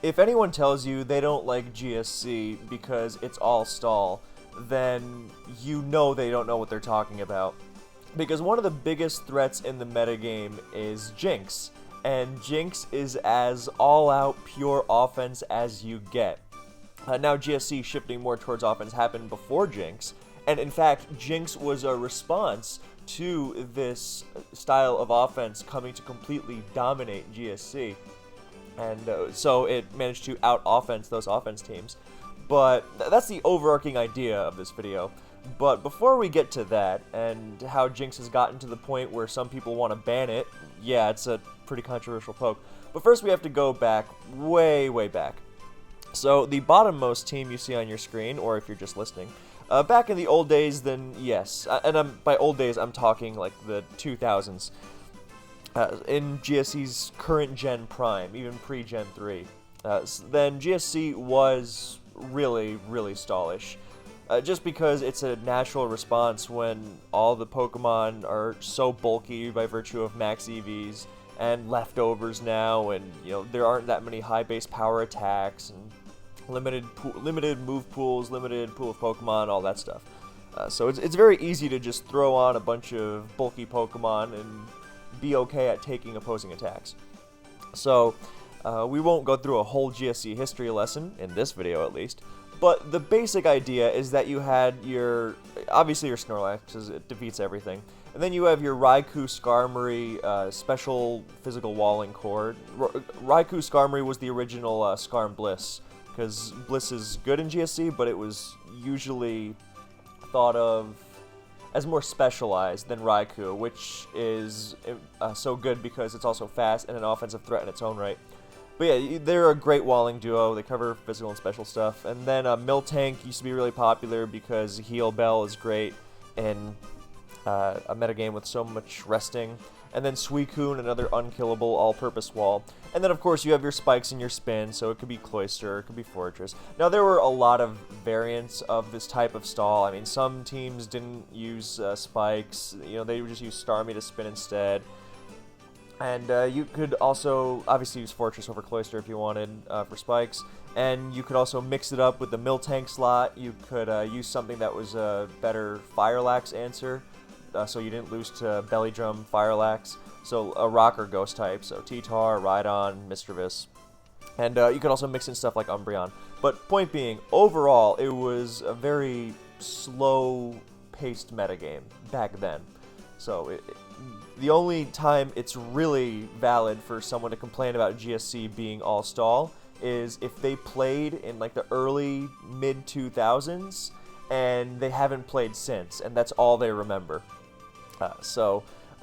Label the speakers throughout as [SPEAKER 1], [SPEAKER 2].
[SPEAKER 1] If anyone tells you they don't like GSC because it's all stall, then you know they don't know what they're talking about. Because one of the biggest threats in the metagame is Jynx, and Jynx is as all-out pure offense as you get. Now GSC shifting more towards offense happened before Jynx, and in fact Jynx was a response to this style of offense coming to completely dominate GSC. And so it managed to out-offense those offense teams. But that's the overarching idea of this video. But before we get to that, and how Jynx has gotten to the point where some people want to ban it, yeah, it's a pretty controversial poke. But first we have to go back, way, way back. So the bottommost team you see on your screen, or if you're just listening, back in the old days, then yes. And by old days, I'm talking like the 2000s. In GSC's current gen prime, even pre-gen 3, then GSC was really, really stallish. Just because it's a natural response when all the Pokemon are so bulky by virtue of max EVs and leftovers now, and there aren't that many high base power attacks and limited move pools, limited pool of Pokemon, all that stuff. So it's very easy to just throw on a bunch of bulky Pokemon and be okay at taking opposing attacks. So we won't go through a whole GSC history lesson, in this video at least, but the basic idea is that you had obviously your Snorlax, because it defeats everything, and then you have your Raikou Skarmory special physical walling core. Raikou Skarmory was the original Skarm Bliss, because Bliss is good in GSC, but it was usually thought of as more specialized than Raikou, which is so good because it's also fast and an offensive threat in its own right. But yeah, they're a great walling duo. They cover physical and special stuff. And then Miltank used to be really popular because Heal Bell is great in a metagame with so much resting. And then Suicune, another unkillable all-purpose wall. And then, of course, you have your spikes and your spin, so it could be Cloyster, it could be Fortress. Now, there were a lot of variants of this type of stall. I mean, some teams didn't use spikes. They would just use Starmie to spin instead. And you could also, obviously, use Fortress over Cloyster if you wanted for spikes. And you could also mix it up with the Miltank slot. You could use something that was a better Firelax answer, so you didn't lose to Belly Drum, Firelax. So a Rock or Ghost type, so T-Tar, Rhydon, Mischievous. And you could also mix in stuff like Umbreon. But point being, overall, it was a very slow-paced metagame back then. So the only time it's really valid for someone to complain about GSC being all stall is if they played in like the early mid-2000s and they haven't played since, and that's all they remember.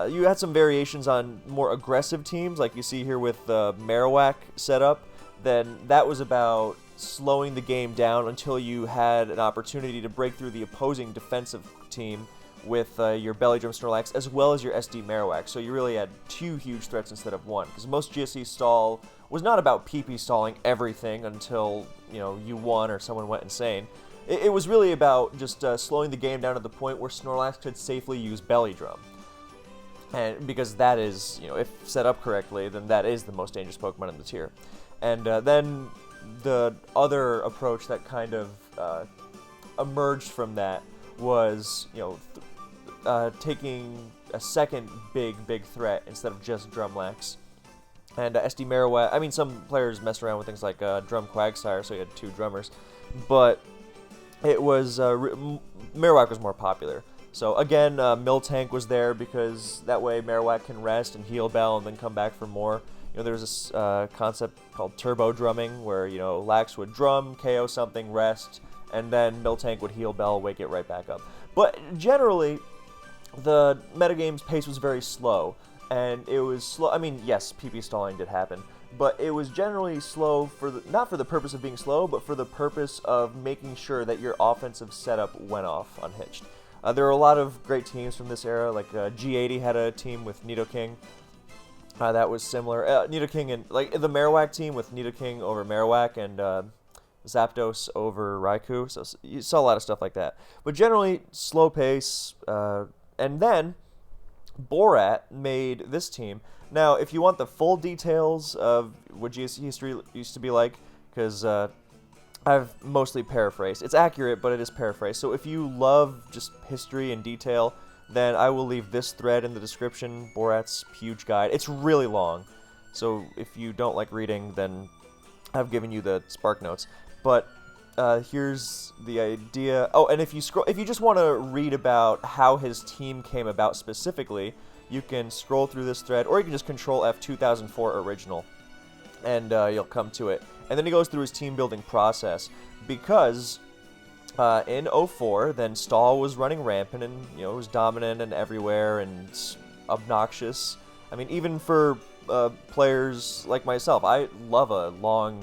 [SPEAKER 1] You had some variations on more aggressive teams, like you see here with the Marowak setup. Then that was about slowing the game down until you had an opportunity to break through the opposing defensive team with your Belly Drum Snorlax as well as your SD Marowak. So you really had two huge threats instead of one, because most GSC stall was not about PP stalling everything until you won or someone went insane. It was really about just slowing the game down to the point where Snorlax could safely use Belly Drum. And because that is, if set up correctly, then that is the most dangerous Pokemon in the tier. And then the other approach that kind of emerged from that was, taking a second big threat instead of just Drumlax. And SD Marowak, I mean, some players messed around with things like Drum Quagsire, so you had two drummers. But it was, Marowak was more popular. So again, Miltank was there because that way Marowak can rest and heal Bell and then come back for more. There was this concept called turbo drumming where, Lax would drum, KO something, rest, and then Miltank would heal Bell, wake it right back up. But generally, the metagame's pace was very slow, and it was slow. I mean, yes, PP stalling did happen, but it was generally slow not for the purpose of being slow, but for the purpose of making sure that your offensive setup went off unhitched. There are a lot of great teams from this era, like G80 had a team with Nidoking. That was similar. Nidoking and the Marowak team with Nidoking over Marowak and Zapdos over Raikou. So you saw a lot of stuff like that. But generally, slow pace. And then Borat made this team Now, if you want the full details of what GSC history used to be like, because I've mostly paraphrased. It's accurate, but it is paraphrased. So if you love just history and detail, then I will leave this thread in the description, Borat's huge guide. It's really long, so if you don't like reading, then I've given you the Spark Notes. But here's the idea. Oh, and if you just want to read about how his team came about specifically, you can scroll through this thread, or you can just Control F 2004 original, and you'll come to it. And then he goes through his team building process, because in 04, then Stahl was running rampant and was dominant and everywhere and obnoxious. I mean, even for players like myself, I love a long,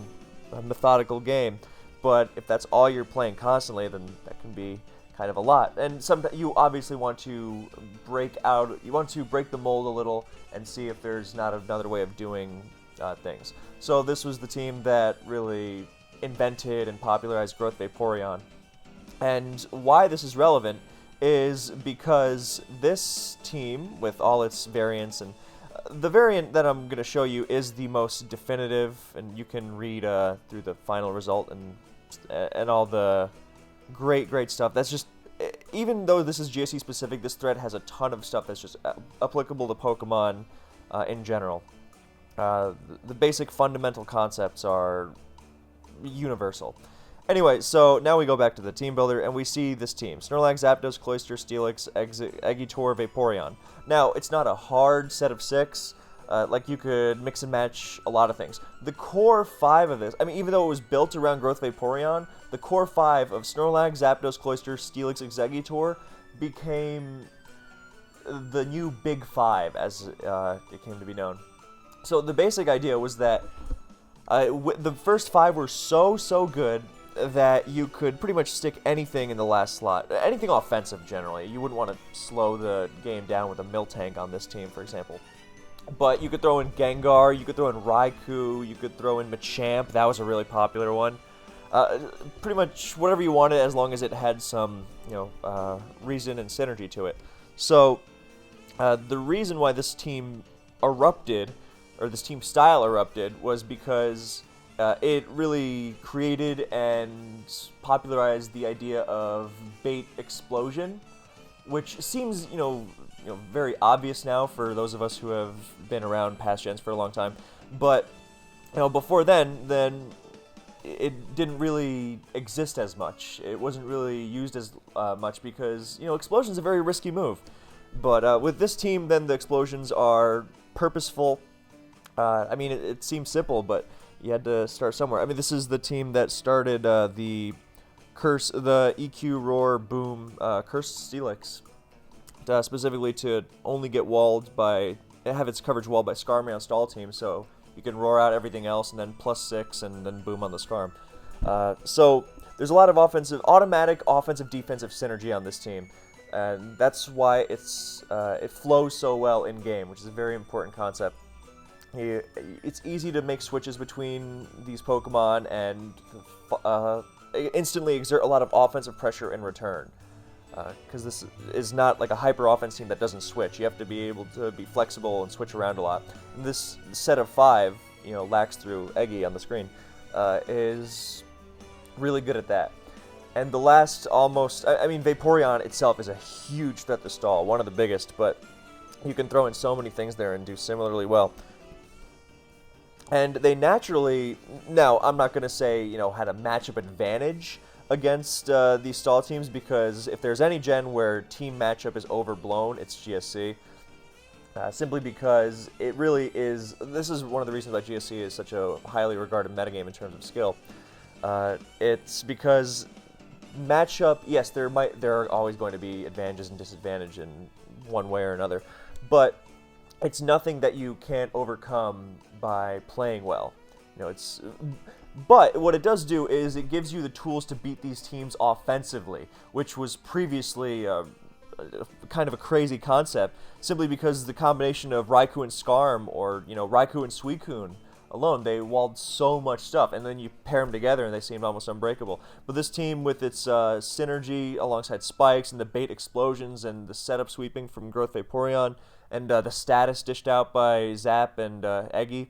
[SPEAKER 1] methodical game. But if that's all you're playing constantly, then that can be kind of a lot. And sometimes you obviously want to break out. You want to break the mold a little and see if there's not another way of doing things. So this was the team that really invented and popularized Growth Vaporeon. And why this is relevant is because this team, with all its variants, and the variant that I'm going to show you is the most definitive, and you can read through the final result and all the great stuff. That's just, even though this is GSC specific, this thread has a ton of stuff that's just applicable to Pokemon in general. The basic fundamental concepts are universal. Anyway, so now we go back to the team builder, and we see this team. Snorlax, Zapdos, Cloyster, Steelix, Eggitor, Vaporeon. Now, it's not a hard set of 6. Like, you could mix and match a lot of things. The core 5 of this, I mean, even though it was built around Growth Vaporeon, the core 5 of Snorlax, Zapdos, Cloyster, Steelix, Exeggutor became the new Big 5, as it came to be known. So the basic idea was that the first 5 were so good that you could pretty much stick anything in the last slot. Anything offensive, generally. You wouldn't want to slow the game down with a Miltank on this team, for example. But you could throw in Gengar, you could throw in Raikou, you could throw in Machamp. That was a really popular one. Pretty much whatever you wanted, as long as it had some, reason and synergy to it. So, the reason why this team erupted, or this team style erupted, was because it really created and popularized the idea of bait explosion, which seems, very obvious now for those of us who have been around past gens for a long time. But, before then it didn't really exist as much. It wasn't really used as much because, explosion's a very risky move. But with this team, then the explosions are purposeful. I mean, it seems simple, but you had to start somewhere. I mean, this is the team that started the EQ Roar Boom Cursed Steelix, specifically to only get have its coverage walled by Skarmory on stall team, so you can roar out everything else and then +6 and then boom on the Skarm. So there's a lot of automatic offensive defensive synergy on this team, and that's why it flows so well in game, which is a very important concept. It's easy to make switches between these Pokemon and instantly exert a lot of offensive pressure in return. Because this is not like a hyper-offense team that doesn't switch. You have to be able to be flexible and switch around a lot. And this set of 5, Lax through Eggy on the screen, is really good at that. And the last Vaporeon itself is a huge threat to stall, one of the biggest, but you can throw in so many things there and do similarly well. And they naturally, now I'm not going to say, had a matchup advantage against these stall teams, because if there's any gen where team matchup is overblown, it's GSC. Simply because it really is, this is one of the reasons why GSC is such a highly regarded metagame in terms of skill. It's because matchup, yes, there are always going to be advantages and disadvantages in one way or another, but it's nothing that you can't overcome by playing well. But what it does do is it gives you the tools to beat these teams offensively, which was previously kind of a crazy concept, simply because the combination of Raikou and Skarm, or Raikou and Suicune alone, they walled so much stuff, and then you pair them together and they seemed almost unbreakable. But this team, with its synergy alongside spikes and the bait explosions and the setup sweeping from Growth Vaporeon, and the status dished out by Zap and Eggy,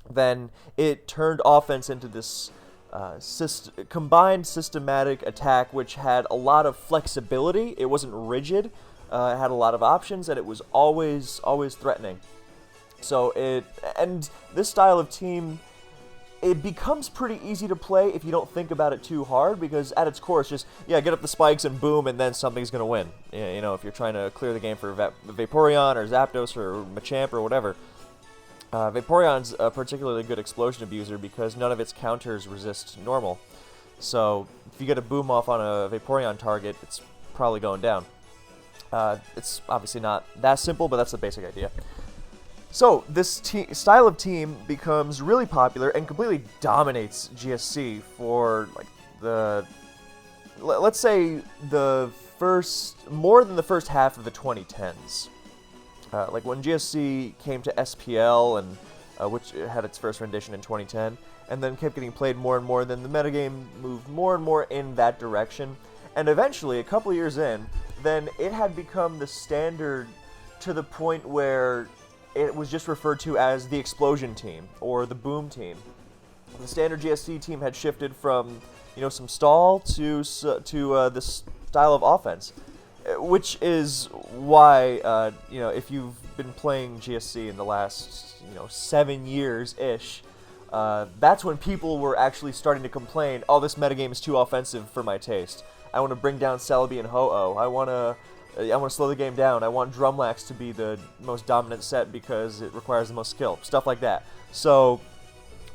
[SPEAKER 1] then it turned offense into this combined systematic attack, which had a lot of flexibility. It wasn't rigid. It had a lot of options, and it was always threatening. So this style of team, it becomes pretty easy to play if you don't think about it too hard, because at its core it's just, get up the spikes and boom, and then something's going to win. If you're trying to clear the game for Vaporeon or Zapdos or Machamp or whatever. Vaporeon's a particularly good explosion abuser because none of its counters resist normal. So if you get a boom off on a Vaporeon target, it's probably going down. It's obviously not that simple, but that's the basic idea. So this style of team becomes really popular and completely dominates GSC for let's say more than the first half of the 2010s. Like when GSC came to SPL, and which had its first rendition in 2010, and then kept getting played more and more, then the metagame moved more and more in that direction, and eventually, a couple years in, then it had become the standard to the point where it was just referred to as the explosion team or the boom team. The standard GSC team had shifted from some stall to this style of offense, which is why if you've been playing GSC in the last 7 years ish, that's when people were actually starting to complain, oh, this metagame is too offensive for my taste. I want to bring down Celebi and Ho-Oh. I want to slow the game down. I want Drumlax to be the most dominant set because it requires the most skill. Stuff like that. So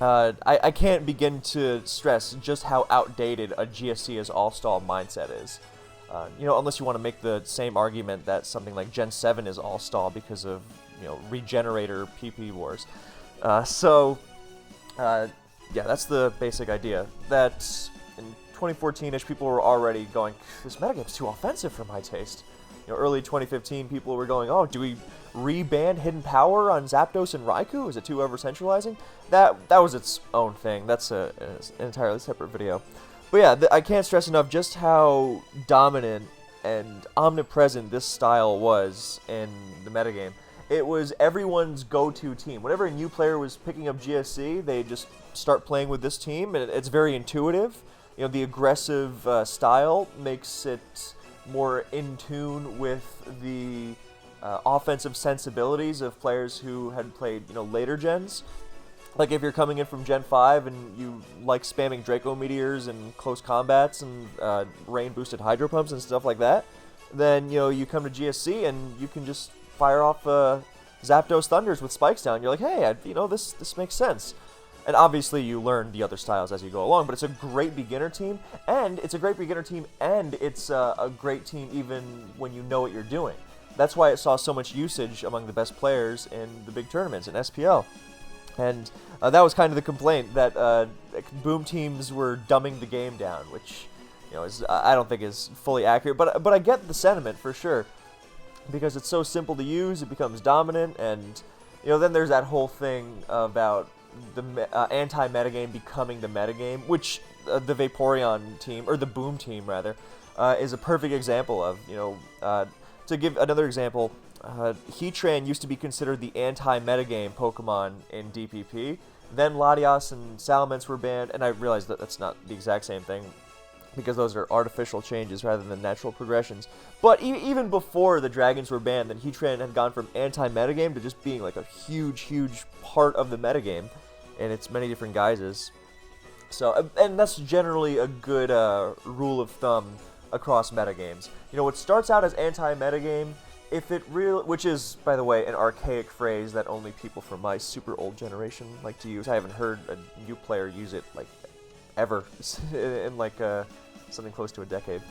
[SPEAKER 1] I can't begin to stress just how outdated a GSC as all-stall mindset is. Unless you want to make the same argument that something like Gen 7 is all-stall because of, Regenerator PP wars. That's the basic idea. That in 2014-ish, people were already going, this metagame's too offensive for my taste. Early 2015, people were going, oh, do we re-ban Hidden Power on Zapdos and Raikou? Is it too over-centralizing? That was its own thing. That's an entirely separate video. But yeah, I can't stress enough just how dominant and omnipresent this style was in the metagame. It was everyone's go-to team. Whenever a new player was picking up GSC, they just start playing with this team, and it's very intuitive. The aggressive style makes it more in tune with the offensive sensibilities of players who had played, later gens. Like if you're coming in from Gen 5 and you like spamming Draco Meteors and close combats and rain-boosted Hydro Pumps and stuff like that, then, you come to GSC and you can just fire off Zapdos Thunders with spikes down. You're like, hey, this makes sense. And obviously you learn the other styles as you go along, but it's a great beginner team, and it's a great team even when you know what you're doing. That's why it saw so much usage among the best players in the big tournaments in SPL. And that was kind of the complaint, that boom teams were dumbing the game down, which I don't think is fully accurate, but I get the sentiment for sure, because it's so simple to use, it becomes dominant, and then there's that whole thing about the anti-metagame becoming the metagame, which the Vaporeon team, or the boom team rather, is a perfect example of. To give another example, Heatran used to be considered the anti-metagame Pokemon in DPP. Then Latias and Salamence were banned, and I realized that that's not the exact same thing, because those are artificial changes rather than natural progressions. But even before the Dragons were banned, then Heatran had gone from anti-metagame to just being like a huge part of the metagame in its many different guises. So, and that's generally a good rule of thumb across metagames. What starts out as anti-metagame, which is, by the way, an archaic phrase that only people from my super old generation like to use. I haven't heard a new player use it, ever, in, something close to a decade.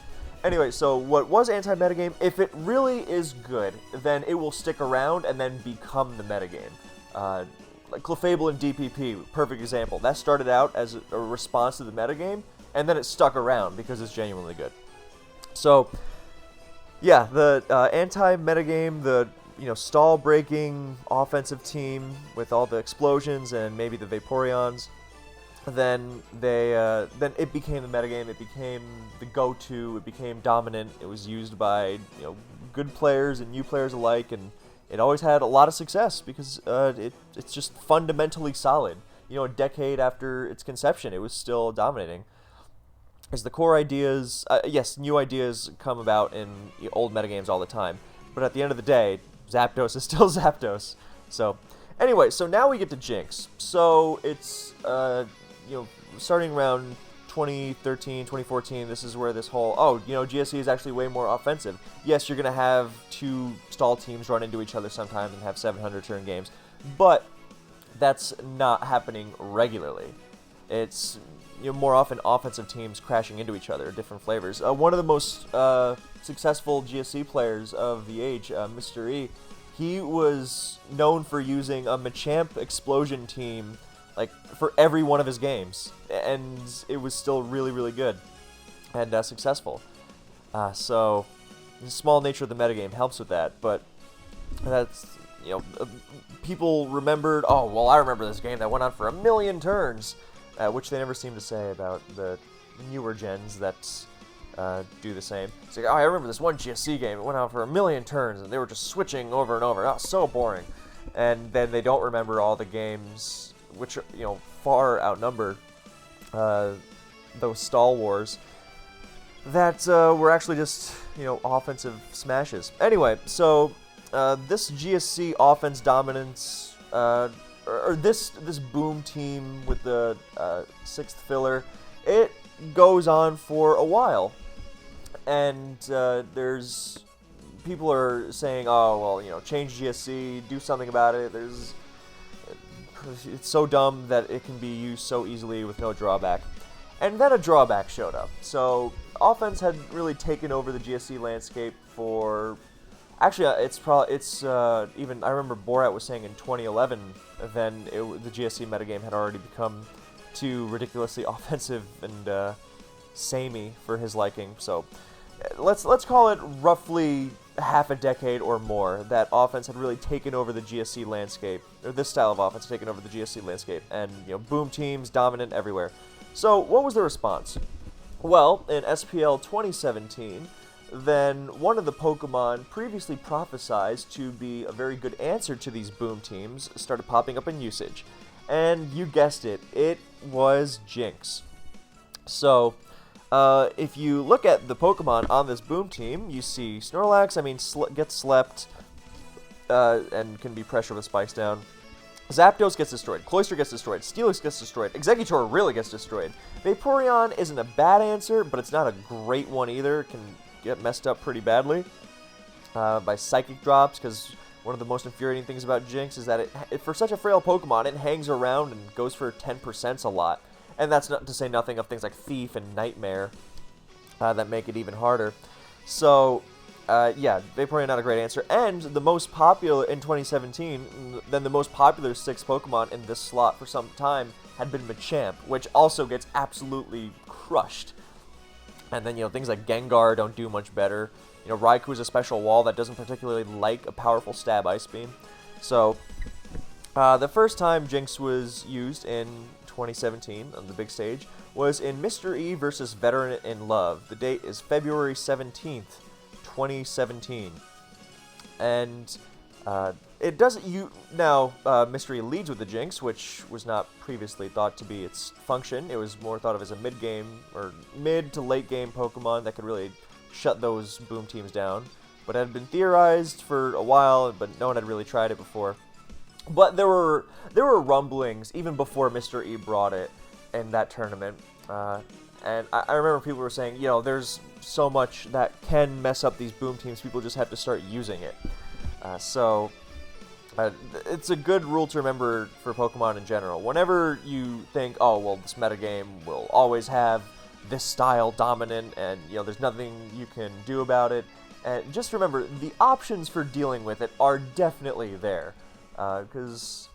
[SPEAKER 1] Anyway, so what was anti-metagame, if it really is good, then it will stick around and then become the metagame. Like Clefable in DPP, perfect example. That started out as a response to the metagame, and then it stuck around because it's genuinely good. So, yeah, the anti-metagame, the stall-breaking offensive team with all the explosions and maybe the Vaporeons, then it became the metagame. It became the go-to. It became dominant. It was used by good players and new players alike, and it always had a lot of success because it's just fundamentally solid. You know, a decade after its conception, it was still dominating. As the core ideas, yes, new ideas come about in old metagames all the time, but at the end of the day, Zapdos is still Zapdos. So, anyway, so now we get to Jynx. So it's starting around 2013, 2014, this is where this whole, GSC is actually way more offensive. Yes, you're going to have two stall teams run into each other sometimes and have 700 turn games, but that's not happening regularly. It's more often offensive teams crashing into each other, different flavors. One of the most successful GSC players of the age, Mr. E, he was known for using a Machamp explosion team for every one of his games, and it was still really, really good and successful. So the small nature of the metagame helps with that, but that's, people remembered, I remember this game that went on for 1,000,000 turns, which they never seem to say about the newer gens that do the same. It's like, I remember this one GSC game, it went on for 1,000,000 turns, and they were just switching over and over. That was so boring. And then they don't remember all the games which far outnumber those stall wars that were actually just offensive smashes. Anyway, so this GSC offense dominance, or this boom team with the 6th filler, it goes on for a while, and there's people are saying, change GSC, do something about it. It's so dumb that it can be used so easily with no drawback. And then a drawback showed up. So offense had really taken over the GSC landscape for... Actually, even I remember Borat was saying in 2011, then the GSC metagame had already become too ridiculously offensive and samey for his liking. So let's call it roughly half a decade or more that offense had really taken over the GSC landscape, or this style of offense had taken over the GSC landscape, and boom teams dominant everywhere. So what was the response? Well, in SPL 2017, then one of the Pokemon previously prophesized to be a very good answer to these boom teams started popping up in usage, and you guessed it, it was Jynx. So if you look at the Pokemon on this boom team, you see Snorlax, gets slept and can be pressured with Spikes down. Zapdos gets destroyed, Cloyster gets destroyed, Steelix gets destroyed, Exeggutor really gets destroyed. Vaporeon isn't a bad answer, but it's not a great one either. It can get messed up pretty badly by Psychic drops, because one of the most infuriating things about Jynx is that for such a frail Pokemon, it hangs around and goes for 10% a lot. And that's not to say nothing of things like Thief and Nightmare that make it even harder. So, Vaporeon not a great answer. And the most popular, in 2017, then the most popular 6 Pokemon in this slot for some time had been Machamp, which also gets absolutely crushed. And then, things like Gengar don't do much better. Raikou is a special wall that doesn't particularly like a powerful Stab Ice Beam. So, the first time Jynx was used in 2017 on the big stage was in Mr. E versus Veteran in Love. The date is February 17th, 2017. And it doesn't... Mr. E leads with the Jynx, which was not previously thought to be its function. It was more thought of as a mid-game, or mid to late-game Pokemon that could really shut those boom teams down. But it had been theorized for a while, but no one had really tried it before. But there were rumblings even before Mr. E brought it in that tournament, and I remember people were saying, there's so much that can mess up these boom teams. People just have to start using it. It's a good rule to remember for Pokemon in general. Whenever you think, this metagame will always have this style dominant, and there's nothing you can do about it, and just remember the options for dealing with it are definitely there. Because,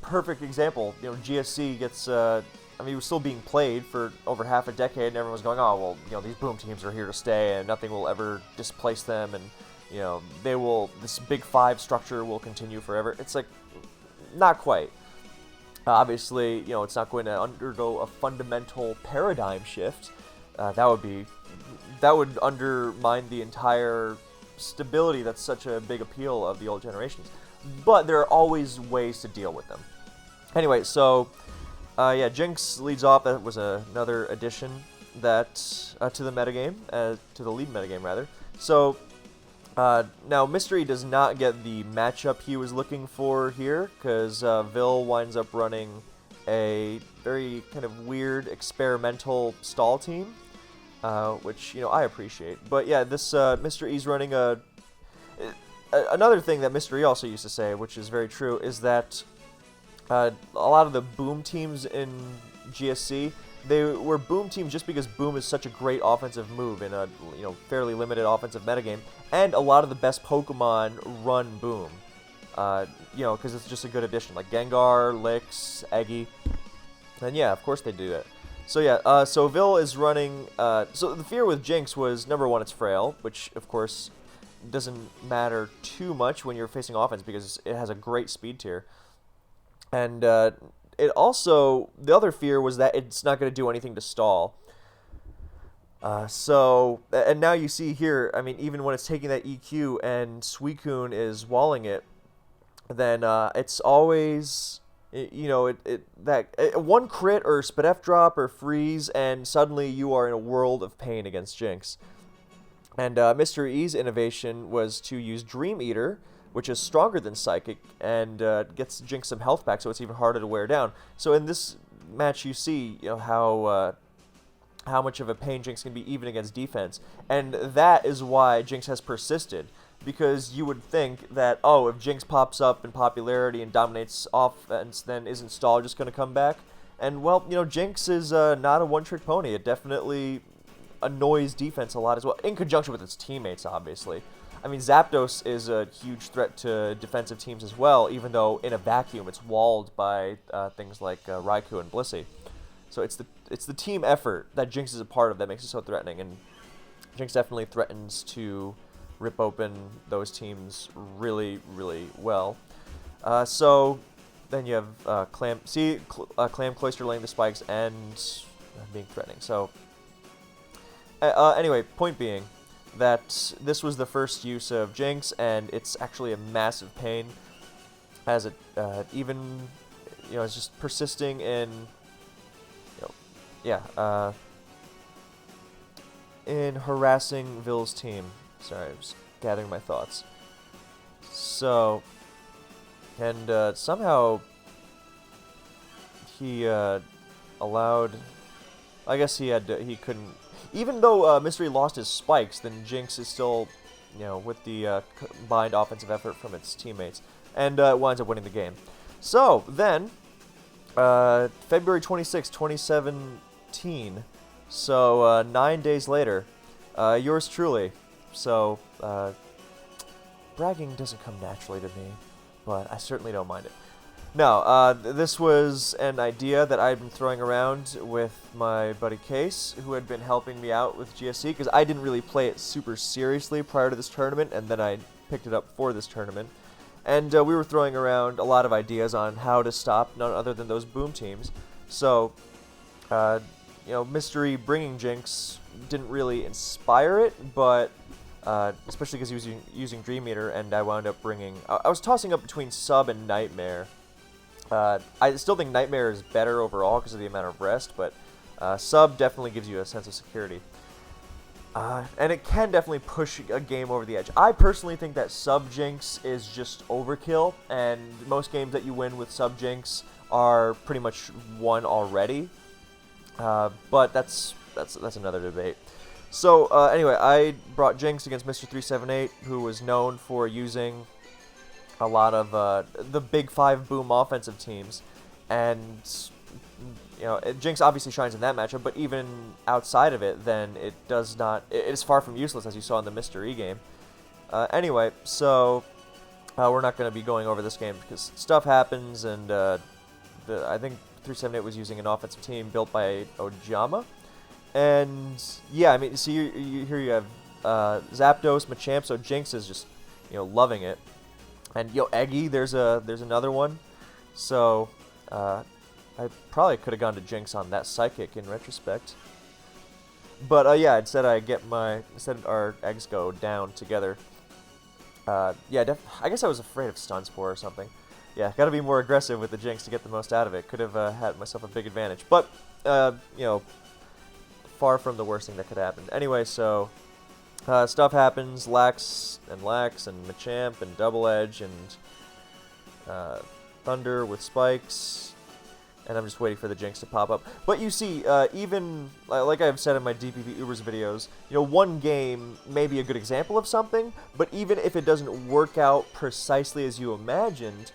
[SPEAKER 1] perfect example, GSC gets, it was still being played for over half a decade, and everyone was going, these boom teams are here to stay, and nothing will ever displace them, and, this big 5 structure will continue forever. It's like, not quite. Obviously, it's not going to undergo a fundamental paradigm shift. That would undermine the entire stability that's such a big appeal of the old generations. But there are always ways to deal with them. Anyway, so yeah, Jynx leads off. That was another addition that to the metagame, to the lead metagame rather. So now Mystery does not get the matchup he was looking for here, because Vil winds up running a very kind of weird experimental stall team, which I appreciate. But yeah, this Mr. E's running another thing that Mr. E also used to say, which is very true, is that a lot of the boom teams in GSC, they were boom teams just because boom is such a great offensive move in a fairly limited offensive metagame, and a lot of the best Pokemon run boom. Because it's just a good addition, like Gengar, Lix, Eggy, and yeah, of course they do that. So yeah, so Vil is running. So the fear with Jynx was, number one, it's frail, which of course doesn't matter too much when you're facing offense because it has a great speed tier. And it also, the other fear was that it's not going to do anything to stall. And now you see here, I mean, even when it's taking that EQ and Suicune is walling it, then it's always, one crit or Spadef drop or freeze, and suddenly you are in a world of pain against Jynx. And Mr. E's innovation was to use Dream Eater, which is stronger than Psychic, and gets Jynx some health back, so it's even harder to wear down. So in this match, you see how much of a pain Jynx can be even against defense, and that is why Jynx has persisted. Because you would think that, oh, if Jynx pops up in popularity and dominates offense, then isn't Stall just going to come back? And, well, Jynx is not a one-trick pony. It definitely annoys defense a lot as well, in conjunction with its teammates, obviously. I mean, Zapdos is a huge threat to defensive teams as well, even though in a vacuum it's walled by things like Raikou and Blissey. So it's the team effort that Jynx is a part of that makes it so threatening, and Jynx definitely threatens to rip open those teams really, really well. So then you have Clam Cloyster laying the spikes and being threatening. So anyway, point being that this was the first use of Jynx, and it's actually a massive pain, as it even is just persisting in in harassing Vil's team. Sorry, I'm just gathering my thoughts. So, and somehow he allowed. I guess he couldn't. Even though Mystery lost his spikes, then Jynx is still, with the combined offensive effort from its teammates, and winds up winning the game. So then, February 26, 2017. So 9 days later, yours truly. So, bragging doesn't come naturally to me, but I certainly don't mind it. No, this was an idea that I had been throwing around with my buddy Case, who had been helping me out with GSC, because I didn't really play it super seriously prior to this tournament, and then I picked it up for this tournament. And we were throwing around a lot of ideas on how to stop none other than those boom teams. So, Mystery bringing Jynx didn't really inspire it, but especially because he was using Dream Eater, and I wound up bringing. I was tossing up between Sub and Nightmare. I still think Nightmare is better overall because of the amount of rest, but Sub definitely gives you a sense of security. And it can definitely push a game over the edge. I personally think that Sub Jynx is just overkill, and most games that you win with Sub Jynx are pretty much won already. But that's another debate. So anyway, I brought Jynx against Mr. 378, who was known for using a lot of the Big Five boom offensive teams, and Jynx obviously shines in that matchup. But even outside of it, then it does not. It is far from useless, as you saw in the Mr. E game. Anyway, so we're not going to be going over this game because stuff happens, and I think 378 was using an offensive team built by Ojama. And yeah, I mean, see, here you have Zapdos, Machamp, so Jynx is just loving it, and Eggy, there's another one. So I probably could have gone to Jynx on that Psychic in retrospect, but yeah, instead our eggs go down together. Yeah, I guess I was afraid of Stun Spore or something. Yeah, gotta be more aggressive with the Jynx to get the most out of it. Could have had myself a big advantage. But, you know, far from the worst thing that could happen. Anyway, so stuff happens. Lax and Machamp and Double Edge and Thunder with spikes. And I'm just waiting for the Jynx to pop up. But you see, even, like I've said in my DPP Ubers videos, you know, one game may be a good example of something, but even if it doesn't work out precisely as you imagined,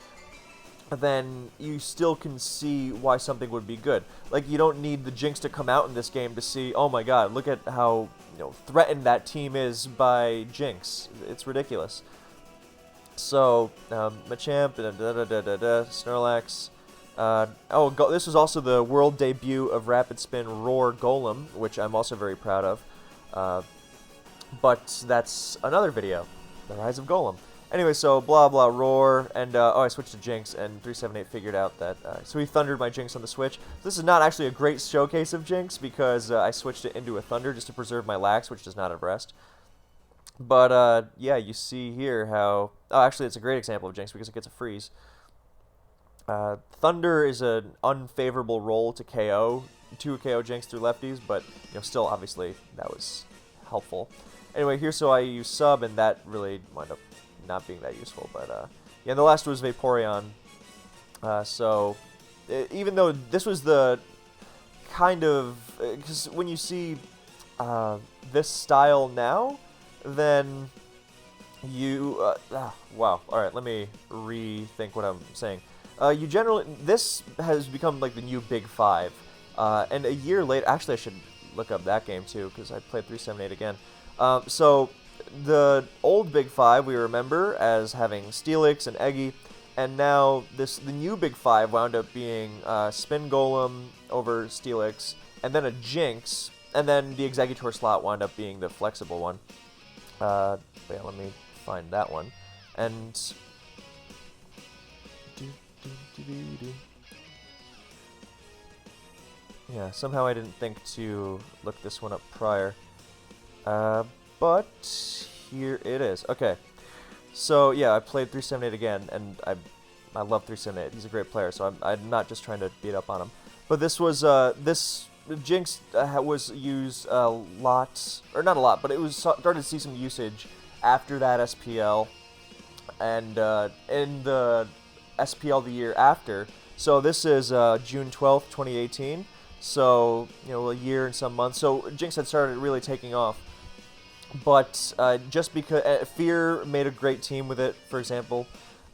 [SPEAKER 1] then you still can see why something would be good. Like, you don't need the Jynx to come out in this game to see, oh my god, look at how, you know, threatened that team is by Jynx. It's ridiculous. So, Machamp, Snorlax. This was also the world debut of Rapid Spin Roar Golem, which I'm also very proud of. But that's another video, the Rise of Golem. Anyway, so blah blah Roar, and I switched to Jynx, and 378 figured out that, so he thundered my Jynx on the Switch. This is not actually a great showcase of Jynx, because I switched it into a Thunder just to preserve my Lax, which does not have Rest. But, yeah, you see here how, actually it's a great example of Jynx, because it gets a freeze. Thunder is an unfavorable roll to KO Jynx through lefties, but, you know, still, obviously, that was helpful. Anyway, here, so I use Sub, and that really wound up not being that useful, but, yeah, and the last was Vaporeon. Even though this was the kind of, because when you see this style now, then you, wow, alright, let me rethink what I'm saying. You generally, this has become like the new Big Five, and a year later, actually I should look up that game too, because I played 378 again. So, the old Big Five we remember as having Steelix and Eggy, and now the new Big Five wound up being Spin Golem over Steelix, and then a Jynx, and then the Exeggutor slot wound up being the flexible one. Yeah, let me find that one. And yeah, somehow I didn't think to look this one up prior. But here it is. Okay. So yeah, I played 378 again, and I love 378. He's a great player, so I'm not just trying to beat up on him. But this was this Jynx was used a lot, or not a lot, but it was started to see some usage after that SPL, and in the SPL the year after. So this is June 12th, 2018. So, you know, a year and some months. So Jynx had started really taking off. But just because Fear made a great team with it, for example,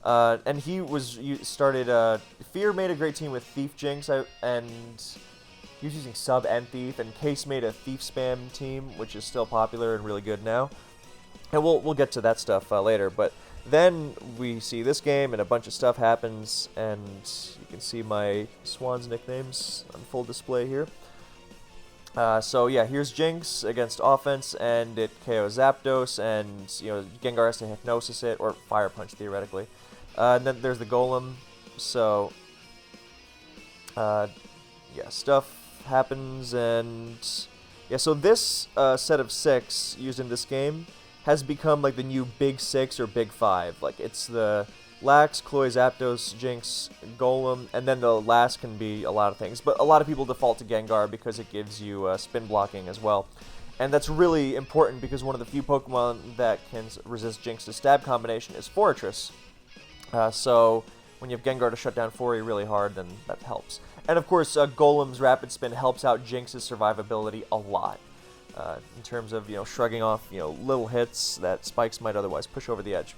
[SPEAKER 1] and he started. Fear made a great team with Thief Jynx, and he was using Sub and Thief, and Case made a Thief spam team, which is still popular and really good now. And we'll get to that stuff later, but then we see this game, and a bunch of stuff happens, and you can see my Swan's nicknames on full display here. So yeah, here's Jynx against offense, and it KOs Zapdos, and you know Gengar has to Hypnosis it, or Fire Punch theoretically. And then there's the Golem, so yeah, stuff happens, and yeah, so this set of 6 used in this game has become like the new Big 6 or Big 5. Like, it's the Lax, Cloy, Zapdos, Jynx, Golem, and then the last can be a lot of things. But a lot of people default to Gengar because it gives you spin blocking as well. And that's really important because one of the few Pokemon that can resist Jynx's stab combination is Fortress. So when you have Gengar to shut down Fori really hard, then that helps. And of course, Golem's Rapid Spin helps out Jynx's survivability a lot. In terms of, you know, shrugging off, you know, little hits that Spikes might otherwise push over the edge.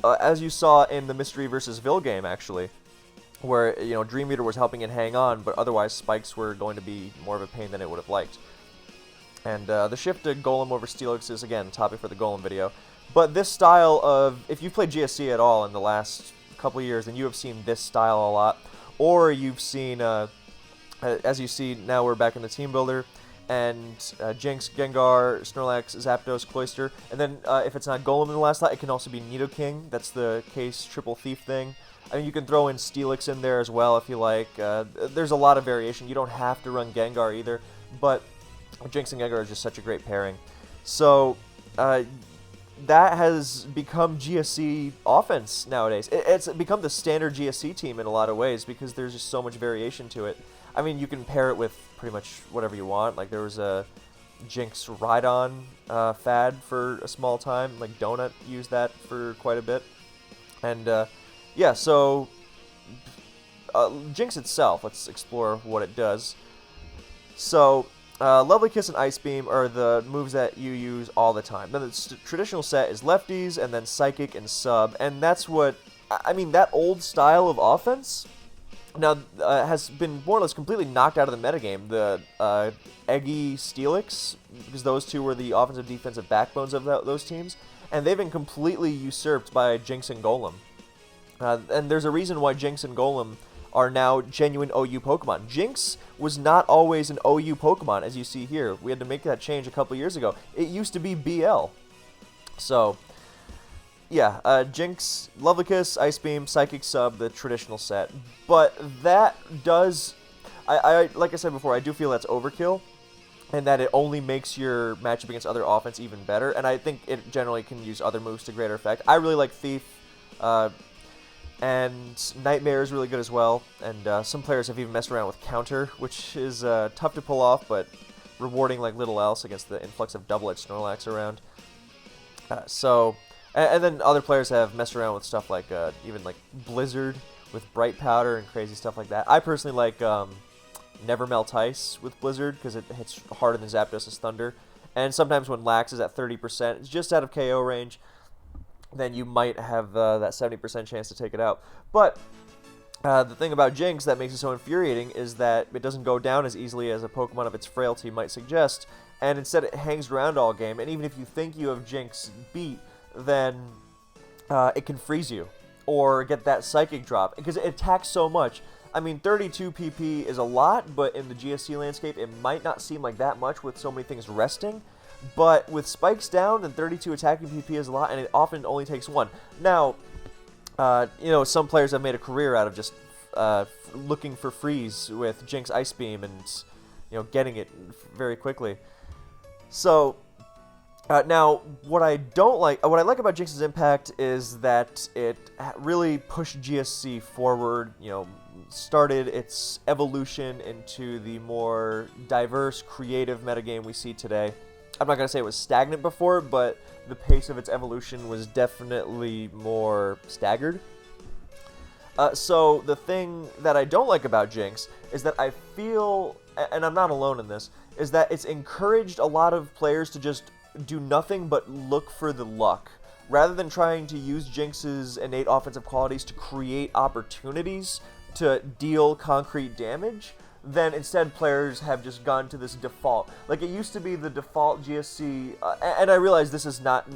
[SPEAKER 1] As you saw in the Mystery vs. Vil game, actually, where, you know, Dream Eater was helping it hang on, but otherwise Spikes were going to be more of a pain than it would have liked. And the shift to Golem over Steelix is, again, topic for the Golem video. But this style of, if you've played GSC at all in the last couple of years, then you have seen this style a lot. Or you've seen, as you see, now we're back in the Team Builder, and Jynx, Gengar, Snorlax, Zapdos, Cloyster, and then if it's not Golem in the last slot, it can also be Nidoking. That's the Case Triple Thief thing. I mean, you can throw in Steelix in there as well if you like. There's a lot of variation. You don't have to run Gengar either, but Jynx and Gengar is just such a great pairing. So, that has become GSC offense nowadays. It's become the standard GSC team in a lot of ways because there's just so much variation to it. I mean, you can pair it with pretty much whatever you want. Like there was a Jynx Ride-On fad for a small time. Like Donut used that for quite a bit. And yeah, so Jynx itself, let's explore what it does. So Lovely Kiss and Ice Beam are the moves that you use all the time. Then the traditional set is lefties and then Psychic and Sub, and that's what, I mean, that old style of offense now has been more or less completely knocked out of the metagame. The Eggy Steelix, because those two were the offensive defensive backbones of those teams, and they've been completely usurped by Jynx and Golem. And there's a reason why Jynx and Golem are now genuine OU Pokemon. Jynx was not always an OU Pokemon, as you see here. We had to make that change a couple years ago. It used to be BL. So, yeah, Jynx, Lovely Kiss, Ice Beam, Psychic Sub, the traditional set. But that does, like I said before, I do feel that's overkill, and that it only makes your matchup against other offense even better, and I think it generally can use other moves to greater effect. I really like Thief, and Nightmare is really good as well, and some players have even messed around with Counter, which is tough to pull off, but rewarding like little else against the influx of double-edged Snorlax around. And then other players have messed around with stuff like even like Blizzard with Bright Powder and crazy stuff like that. I personally like Never Melt Ice with Blizzard because it hits harder than Zapdos's Thunder, and sometimes when Lax is at 30%, it's just out of KO range, then you might have that 70% chance to take it out. But the thing about Jynx that makes it so infuriating is that it doesn't go down as easily as a Pokemon of its frailty might suggest, and instead it hangs around all game, and even if you think you have Jynx beat, then it can freeze you, or get that Psychic drop, because it attacks so much. I mean, 32 PP is a lot, but in the GSC landscape, it might not seem like that much with so many things resting. But with spikes down, then 32 attacking PP is a lot, and it often only takes one. Now, you know, some players have made a career out of just looking for freeze with Jynx Ice Beam and, you know, getting it very quickly. So, now, what I like about Jynx's impact is that it really pushed GSC forward, you know, started its evolution into the more diverse, creative metagame we see today. I'm not going to say it was stagnant before, but the pace of its evolution was definitely more staggered. So the thing that I don't like about Jynx is that I feel, and I'm not alone in this, is that it's encouraged a lot of players to just do nothing but look for the luck. Rather than trying to use Jynx's innate offensive qualities to create opportunities to deal concrete damage, then instead players have just gone to this default. Like, it used to be the default GSC, and I realize this is not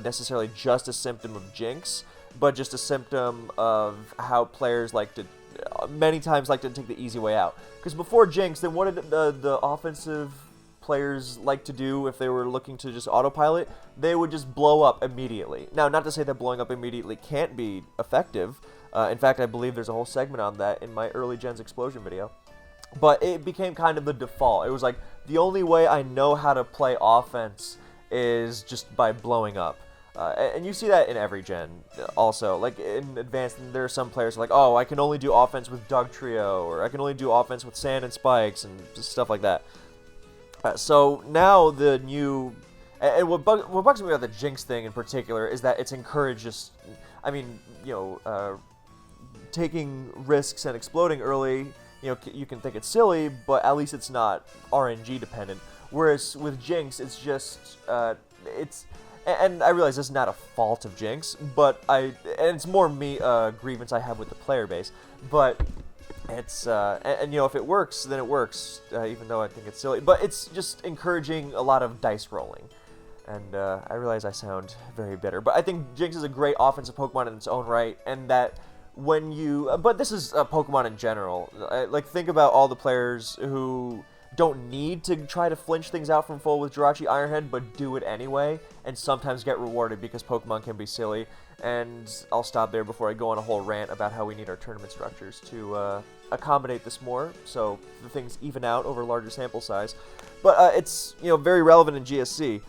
[SPEAKER 1] necessarily just a symptom of Jynx, but just a symptom of how players like to, many times like to take the easy way out. Because before Jynx, then what did the offensive players like to do if they were looking to just autopilot? They would just blow up immediately. Now, not to say that blowing up immediately can't be effective. In fact, I believe there's a whole segment on that in my early Gens Explosion video. But it became kind of the default. It was like, the only way I know how to play offense is just by blowing up. And you see that in every gen also. Like, in Advanced, there are some players who are like, oh, I can only do offense with Doug Trio, or I can only do offense with Sand and Spikes, and just stuff like that. So now the new... And what bugs me about the Jynx thing in particular is that it's encouraged just... I mean, you know, taking risks and exploding early... You know, you can think it's silly, but at least it's not RNG dependent. Whereas with Jynx, it's just, and I realize this is not a fault of Jynx, but and it's more me, grievance I have with the player base. But it's, and you know, if it works, then it works, even though I think it's silly. But it's just encouraging a lot of dice rolling. And I realize I sound very bitter, but I think Jynx is a great offensive Pokemon in its own right, and that when you, but this is Pokemon in general, like, think about all the players who don't need to try to flinch things out from full with Jirachi Ironhead, but do it anyway, and sometimes get rewarded because Pokemon can be silly. And I'll stop there before I go on a whole rant about how we need our tournament structures to accommodate this more, so the things even out over a larger sample size. But it's, you know, very relevant in GSC.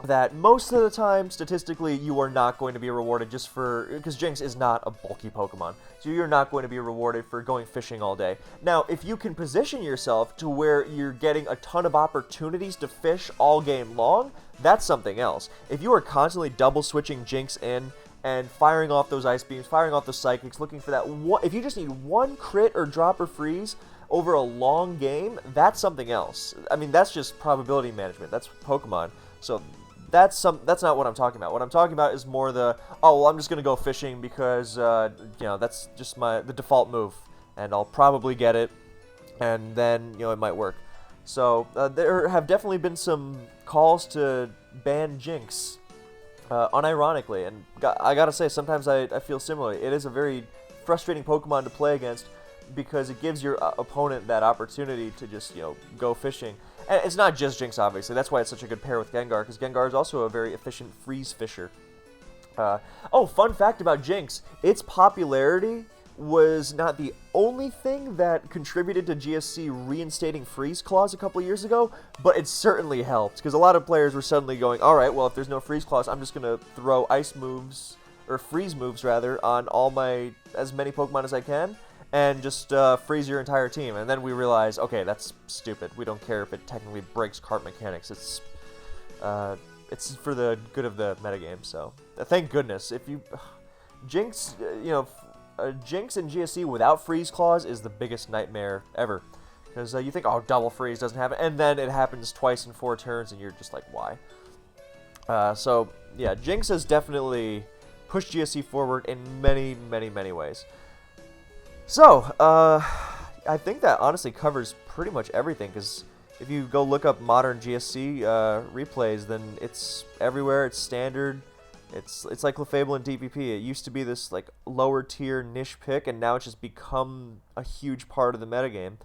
[SPEAKER 1] that most of the time, statistically, you are not going to be rewarded just for, because Jynx is not a bulky Pokemon, so you're not going to be rewarded for going fishing all day. Now, if you can position yourself to where you're getting a ton of opportunities to fish all game long, that's something else. If you are constantly double switching Jynx in and firing off those Ice Beams, firing off those Psychics, looking for that one, if you just need one crit or drop or freeze over a long game, that's something else. I mean, that's just probability management. That's Pokemon. So that's not what I'm talking about. What I'm talking about is more the, oh, well, I'm just going to go fishing because, that's just the default move, and I'll probably get it, and then, it might work. So there have definitely been some calls to ban Jynx, unironically, and I gotta say, sometimes I feel similarly. It is a very frustrating Pokemon to play against because it gives your opponent that opportunity to just, go fishing. And it's not just Jynx, obviously. That's why it's such a good pair with Gengar, because Gengar is also a very efficient freeze fisher. Fun fact about Jynx. Its popularity was not the only thing that contributed to GSC reinstating Freeze Claws a couple years ago, but it certainly helped, because a lot of players were suddenly going, alright, well, if there's no Freeze Claws, I'm just going to throw Ice moves, or Freeze moves, rather, on as many Pokemon as I can, and just freeze your entire team. And then we realize, okay, that's stupid. We don't care if it technically breaks cart mechanics. It's for the good of the metagame, so thank goodness. If you Jynx, Jynx and GSC without Freeze Claws is the biggest nightmare ever, because you think, oh, double freeze doesn't happen, and then it happens twice in 4 turns, and you're just like, why? So yeah, Jynx has definitely pushed GSC forward in many, many, many ways. So, I think that honestly covers pretty much everything, because if you go look up modern GSC replays, then it's everywhere, it's standard, it's like Clefable and DPP. It used to be this like lower tier niche pick, and now it's just become a huge part of the metagame.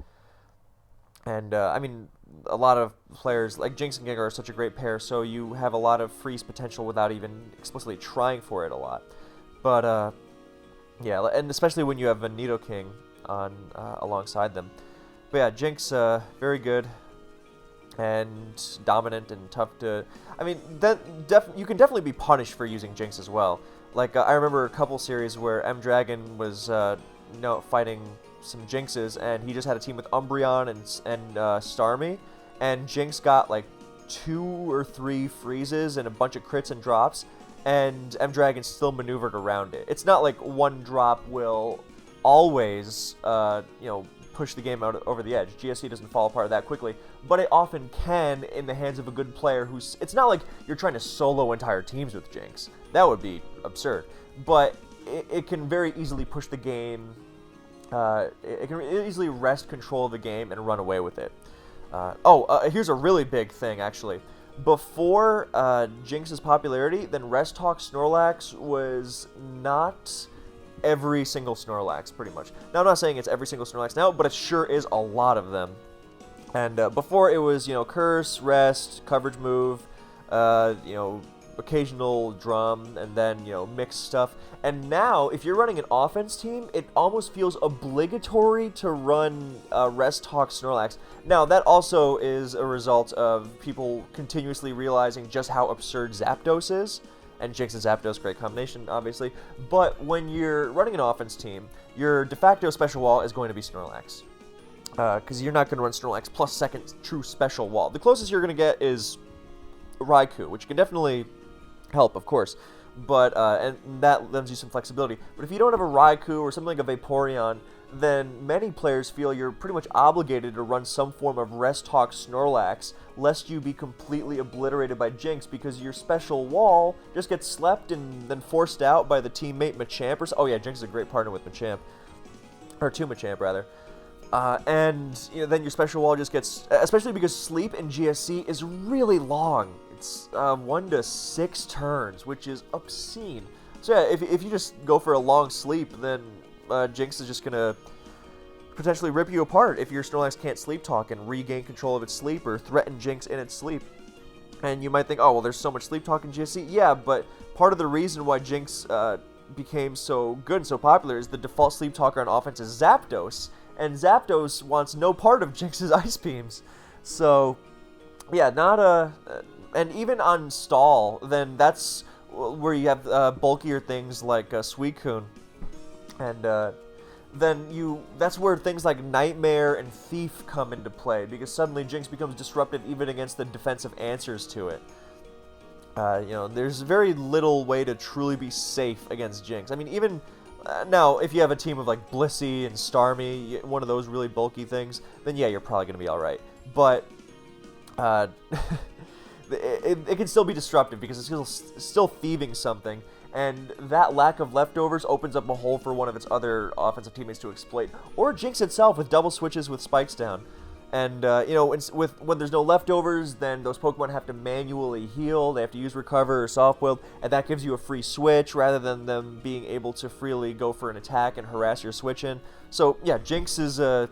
[SPEAKER 1] And, I mean, a lot of players, like Jynx and Gengar are such a great pair, so you have a lot of freeze potential without even explicitly trying for it a lot. But, yeah, and especially when you have a Nidoking on alongside them. But yeah, Jynx, very good and dominant and tough to... I mean, you can definitely be punished for using Jynx as well. Like, I remember a couple series where M-Dragon was fighting some Jynxes, and he just had a team with Umbreon and Starmie, and Jynx got like 2 or 3 freezes and a bunch of crits and drops, and M-Dragon still maneuvered around it. It's not like one drop will always, push the game out over the edge. GSC doesn't fall apart that quickly, but it often can in the hands of a good player who's... It's not like you're trying to solo entire teams with Jynx. That would be absurd. But it can very easily push the game... it can easily wrest control of the game and run away with it. Here's a really big thing, actually. Before Jynx's popularity, then Rest Talk Snorlax was not every single Snorlax, pretty much. Now, I'm not saying it's every single Snorlax now, but it sure is a lot of them. And before it was, Curse, Rest, Coverage Move, occasional Drum, and then, mixed stuff. And now, if you're running an offense team, it almost feels obligatory to run Rest Talk Snorlax. Now, that also is a result of people continuously realizing just how absurd Zapdos is. And Jynx and Zapdos, great combination, obviously. But when you're running an offense team, your de facto special wall is going to be Snorlax. Because you're not going to run Snorlax plus second true special wall. The closest you're going to get is Raikou, which can definitely help, of course. But and that lends you some flexibility. But if you don't have a Raikou or something like a Vaporeon, then many players feel you're pretty much obligated to run some form of Rest Talk Snorlax, lest you be completely obliterated by Jynx, because your special wall just gets slept and then forced out by the teammate Machamp. Oh yeah, Jynx is a great partner with Machamp. Or to Machamp, rather. And then your special wall just gets... Especially because sleep in GSC is really long. It's 1 to 6 turns, which is obscene. So yeah, if you just go for a long sleep, then Jynx is just going to potentially rip you apart if your Snorlax can't sleep talk and regain control of its sleep or threaten Jynx in its sleep. And you might think, oh, well, there's so much sleep talk in GSC. Yeah, but part of the reason why Jynx became so good and so popular is the default sleep talker on offense is Zapdos. And Zapdos wants no part of Jynx's Ice Beams. So, yeah, not and even on stall, then that's where you have bulkier things like Suicune, and that's where things like Nightmare and Thief come into play, because suddenly Jynx becomes disruptive even against the defensive answers to it. There's very little way to truly be safe against Jynx. I mean, even now, if you have a team of like Blissey and Starmie, one of those really bulky things, then yeah, you're probably going to be alright. But it can still be disruptive because it's still thieving something, and that lack of leftovers opens up a hole for one of its other offensive teammates to exploit, or Jynx itself with double switches with spikes down. And when there's no leftovers, then those Pokemon have to manually heal. They have to use Recover or Soft Boiled, and that gives you a free switch rather than them being able to freely go for an attack and harass your switch in. So yeah, Jynx is an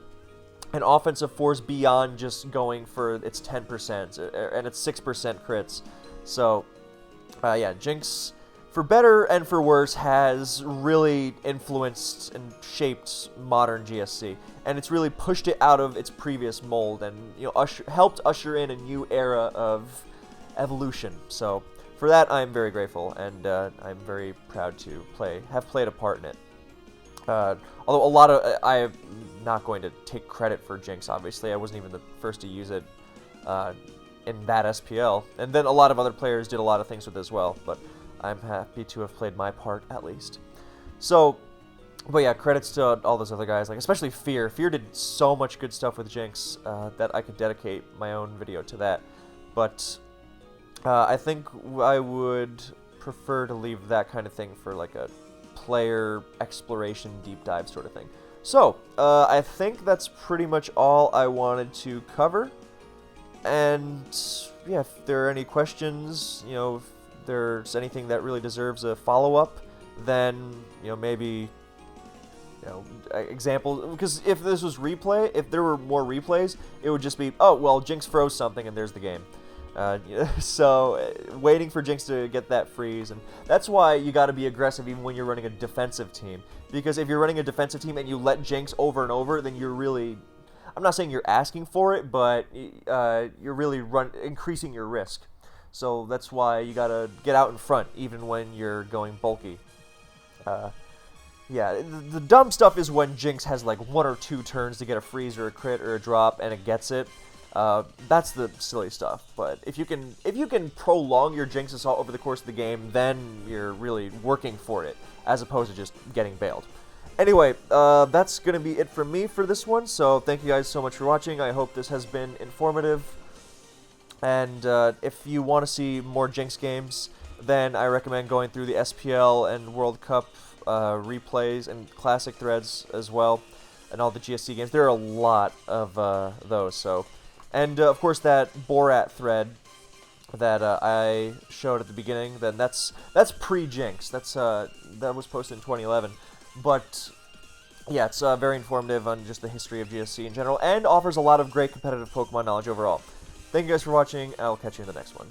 [SPEAKER 1] offensive force beyond just going for its 10% and its 6% crits. So yeah, Jynx, for better and for worse, has really influenced and shaped modern GSC, and it's really pushed it out of its previous mold, and helped usher in a new era of evolution. So for that, I'm very grateful, and I'm very proud to have played a part in it. Although I am not going to take credit for Jynx. Obviously, I wasn't even the first to use it in that SPL, and then a lot of other players did a lot of things with it as well. But I'm happy to have played my part, at least. So, but yeah, credits to all those other guys, like especially Fear. Fear did so much good stuff with Jynx that I could dedicate my own video to that. But I think I would prefer to leave that kind of thing for like a player exploration deep dive sort of thing. So, I think that's pretty much all I wanted to cover. And yeah, if there are any questions, if there's anything that really deserves a follow-up, then maybe example, because if this was replay, if there were more replays, it would just be, oh well, Jynx froze something and there's the game. So waiting for Jynx to get that freeze, and that's why you got to be aggressive even when you're running a defensive team, because if you're running a defensive team and you let Jynx over and over, then you're really, I'm not saying you're asking for it, but you're really increasing your risk. So that's why you gotta get out in front, even when you're going bulky. Yeah, the dumb stuff is when Jynx has like 1 or 2 turns to get a freeze or a crit or a drop, and it gets it. That's the silly stuff. But if you can prolong your Jynx assault over the course of the game, then you're really working for it, as opposed to just getting bailed. Anyway, that's gonna be it from me for this one. So thank you guys so much for watching. I hope this has been informative. And if you want to see more Jynx games, then I recommend going through the SPL and World Cup replays and classic threads as well, and all the GSC games. There are a lot of those. So, and of course that Borat thread that I showed at the beginning. Then that's pre-Jynx. That was posted in 2011. But yeah, it's very informative on just the history of GSC in general, and offers a lot of great competitive Pokemon knowledge overall. Thank you guys for watching, and I'll catch you in the next one.